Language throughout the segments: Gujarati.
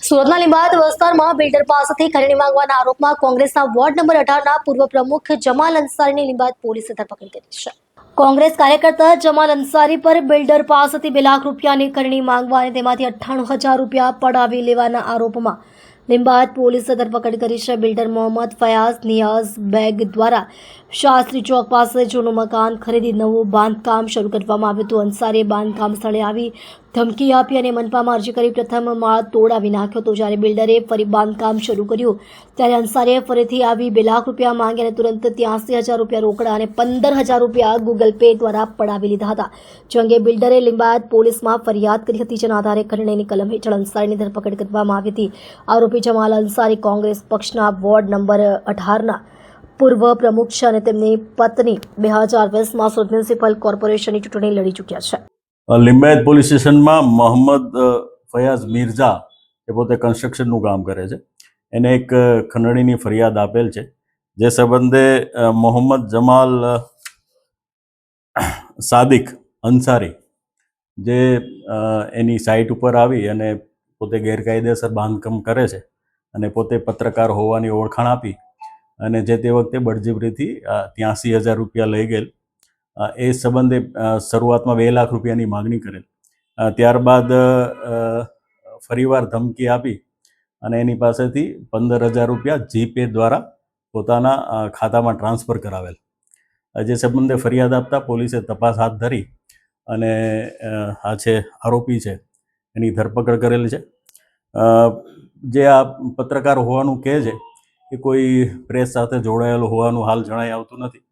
સુરતના લીંબાયત વિસ્તારમાં બિલ્ડર પાસેથી ખરીદી માંગવાના આરોપમાં કોંગ્રેસના વોર્ડ નંબર 18ના પૂર્વ પ્રમુખ જમાલ અંસારીની લીંબાયત પોલીસે ધરપકડ કરી છે। કોંગ્રેસ કાર્યકર્તા જમાલ અંસારી પર બિલ્ડર પાસેથી 2 લાખ રૂપિયાની ખરીદી માંગવા અને તેમાંથી 98,000 રૂપિયા પડાવી લેવાના આરોપમાં લીંબાયત પોલીસે ધરપકડ કરી છે। બિલ્ડર મોહમ્મદ ફયાઝ નિયાઝ બેગ દ્વારા શાસ્ત્રી ચોક પાસે જૂનું મકાન ખરીદી નવું બાંધકામ શરૂ કરવામાં આવ્યું હતું। અંસારીએ બાંધકામ સ્થળે આવી ધમકી આપી અને મનપામાં અરજી કરી પ્રથમ માળ તોડાવી નાખ્યો હતો। જ્યારે બિલ્ડરે ફરી બાંધકામ શરૂ કર્યું ત્યારે અંસારીએ ફરીથી આવી 2 લાખ રૂપિયા માંગ્યા અને તુરંત 83,000 રૂપિયા રોકડા અને 15,000 રૂપિયા ગૂગલ પે દ્વારા પડાવી લીધા હતા। જે અંગે બિલ્ડરે લીંબાયત પોલીસમાં ફરિયાદ કરી હતી, જેના આધારે ખંડણીની કલમ હેઠળ અંસારીની ધરપકડ કરવામાં આવી હતી। આરોપી જમાલ અંસારી કોંગ્રેસ પક્ષના વોર્ડ નંબર 18ના પૂર્વ પ્રમુખ છે અને તેમની પત્ની 2020માં સુરત મ્યુનિસિપલ કોર્પોરેશનની ચૂંટણી લડી ચૂક્યા છે। લીંબાયત પોલીસ સ્ટેશનમાં મોહમ્મદ ફયાઝ મિર્ઝા એ પોતે કન્સ્ટ્રક્શનનું કામ કરે છે। એને એક ખંડણીની ફરિયાદ આપેલ છે, જે સંબંધે મોહમ્મદ જમાલ સાદિક અંસારી જે એની સાઇટ ઉપર આવી અને પોતે ગેરકાયદેસર બાંધકામ કરે છે અને પોતે પત્રકાર હોવાની ઓળખાણ આપી અને જે તે વખતે બળજબરીથી 83,000 રૂપિયા લઈ ગયેલ। એ સંબંધે શરૂઆતમાં 2 લાખ રૂપિયાની માગણી કરેલ। ત્યારબાદ ફરીવાર ધમકી આપી અને એની પાસેથી 15,000 રૂપિયા જીપે દ્વારા પોતાના ખાતામાં ટ્રાન્સફર કરાવેલ। જે સંબંધે ફરિયાદ આપતા પોલીસે તપાસ હાથ ધરી અને આ છે આરોપી છે એની ધરપકડ કરેલ છે। જે આ પત્રકાર હોવાનું કહે છે એ કોઈ પ્રેસ સાથે જોડાયેલો હોવાનું હાલ જણાઈ આવતું નથી।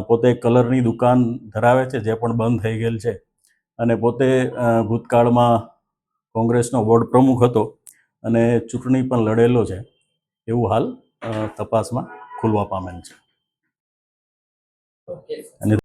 પોતે કલરની દુકાન ધરાવે છે, જે પણ બંધ થઈ ગયેલ છે, અને પોતે ભૂતકાળમાં કોંગ્રેસનો વોર્ડ પ્રમુખ હતો અને ચૂંટણી પણ લડેલો છે એવું હાલ તપાસમાં ખુલવા પામેલ છે। અને